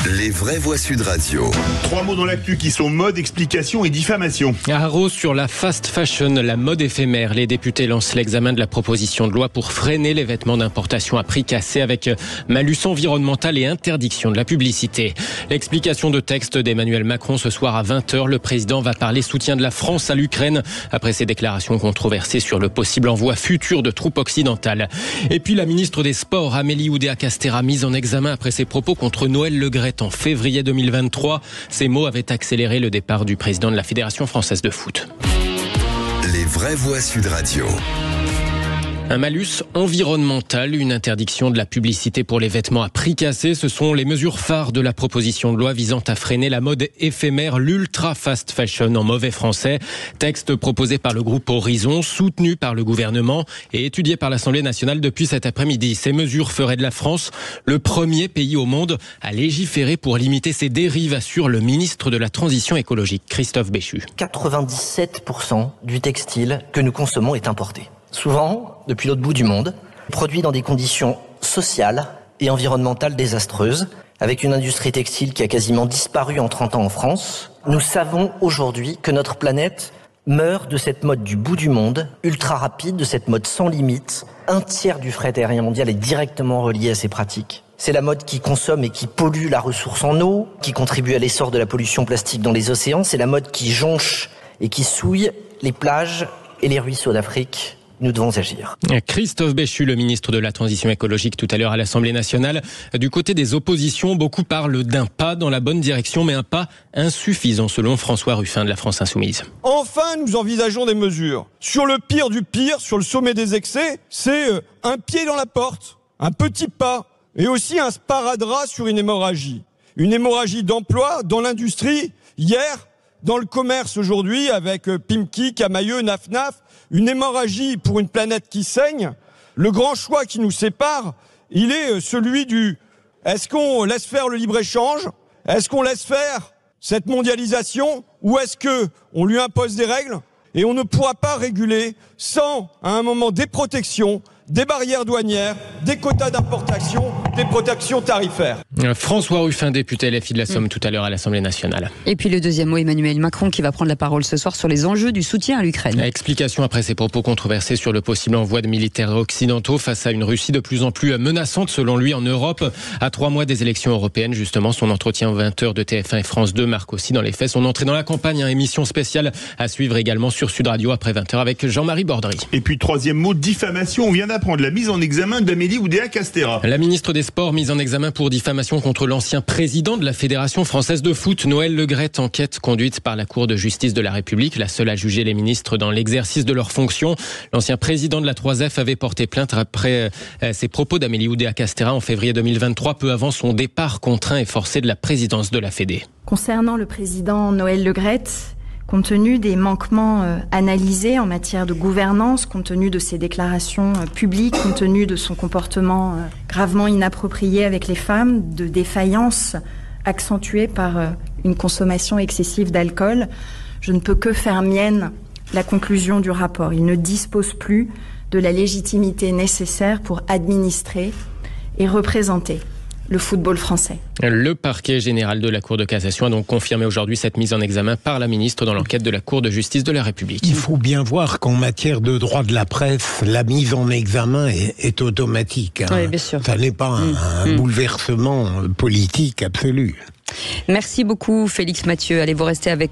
Les vraies voix Sud Radio. 3 mots dans l'actu qui sont mode, explication et diffamation. Haro sur la fast fashion, la mode éphémère. Les députés lancent l'examen de la proposition de loi pour freiner les vêtements d'importation à prix cassé avec malus environnemental et interdiction de la publicité. L'explication de texte d'Emmanuel Macron ce soir à 20h. Le président va parler soutien de la France à l'Ukraine après ses déclarations controversées sur le possible envoi futur de troupes occidentales. Et puis la ministre des Sports, Amélie Oudéa-Castéra, mise en examen après ses propos contre Noël Le Graët en février 2023. Ces mots avaient accéléré le départ du président de la Fédération française de foot. Les vraies voix Sud Radio. Un malus environnemental, une interdiction de la publicité pour les vêtements à prix cassé, ce sont les mesures phares de la proposition de loi visant à freiner la mode éphémère, l'ultra fast fashion en mauvais français. Texte proposé par le groupe Horizon, soutenu par le gouvernement et étudié par l'Assemblée nationale depuis cet après-midi. Ces mesures feraient de la France le premier pays au monde à légiférer pour limiter ces dérives, assure le ministre de la Transition écologique, Christophe Béchu. 97% du textile que nous consommons est importé. Souvent, depuis l'autre bout du monde, produit dans des conditions sociales et environnementales désastreuses, avec une industrie textile qui a quasiment disparu en 30 ans en France. Nous savons aujourd'hui que notre planète meurt de cette mode du bout du monde, ultra rapide, de cette mode sans limite. Un tiers du fret aérien mondial est directement relié à ces pratiques. C'est la mode qui consomme et qui pollue la ressource en eau, qui contribue à l'essor de la pollution plastique dans les océans. C'est la mode qui jonche et qui souille les plages et les ruisseaux d'Afrique. Nous devons agir. Christophe Béchu, le ministre de la Transition écologique, tout à l'heure à l'Assemblée nationale. Du côté des oppositions, beaucoup parlent d'un pas dans la bonne direction, mais un pas insuffisant selon François Ruffin de la France Insoumise. Enfin, nous envisageons des mesures. Sur le pire du pire, sur le sommet des excès, c'est un pied dans la porte, un petit pas, et aussi un sparadrap sur une hémorragie. Une hémorragie d'emploi dans l'industrie, hier, dans le commerce aujourd'hui, avec Pimki, Camaïeu, Naf-Naf, une hémorragie pour une planète qui saigne. Le grand choix qui nous sépare, il est celui du est-ce qu'on laisse faire le libre-échange? Est-ce qu'on laisse faire cette mondialisation? Ou est-ce qu'on lui impose des règles? Et on ne pourra pas réguler sans, à un moment, des protections, des barrières douanières, des quotas d'importation, des protections tarifaires. François Ruffin, député LFI de la Somme, tout à l'heure à l'Assemblée nationale. Et puis le deuxième mot, Emmanuel Macron, qui va prendre la parole ce soir sur les enjeux du soutien à l'Ukraine. Explication après ses propos controversés sur le possible envoi de militaires occidentaux face à une Russie de plus en plus menaçante, selon lui, en Europe. À 3 mois des élections européennes, justement, son entretien aux 20h de TF1 et France 2 marque aussi dans les faits son entrée dans la campagne. Émission spéciale à suivre également sur Sud Radio après 20h avec Jean-Marie Bordry. Et puis 3e mot, diffamation. On vient d'apprendre la mise en examen d'Amélie Oudéa-Castéra. La ministre des Sports mise en examen pour diffamation contre l'ancien président de la Fédération française de foot, Noël Le Graët. Enquête conduite par la Cour de justice de la République, la seule à juger les ministres dans l'exercice de leurs fonctions. L'ancien président de la 3F avait porté plainte après ses propos d'Amélie Oudéa-Castéra en février 2023, peu avant son départ contraint et forcé de la présidence de la Fédé. Concernant le président Noël Le Graët, compte tenu des manquements analysés en matière de gouvernance, compte tenu de ses déclarations publiques, compte tenu de son comportement gravement inapproprié avec les femmes, de défaillances accentuées par une consommation excessive d'alcool, je ne peux que faire mienne la conclusion du rapport. Il ne dispose plus de la légitimité nécessaire pour administrer et représenter le football français. Le parquet général de la Cour de cassation a donc confirmé aujourd'hui cette mise en examen par la ministre dans l'enquête de la Cour de justice de la République. Il faut bien voir qu'en matière de droit de la presse, la mise en examen est automatique. Oui, bien sûr. Ça n'est pas un bouleversement politique absolu. Merci beaucoup Félix Mathieu. Allez, vous restez avec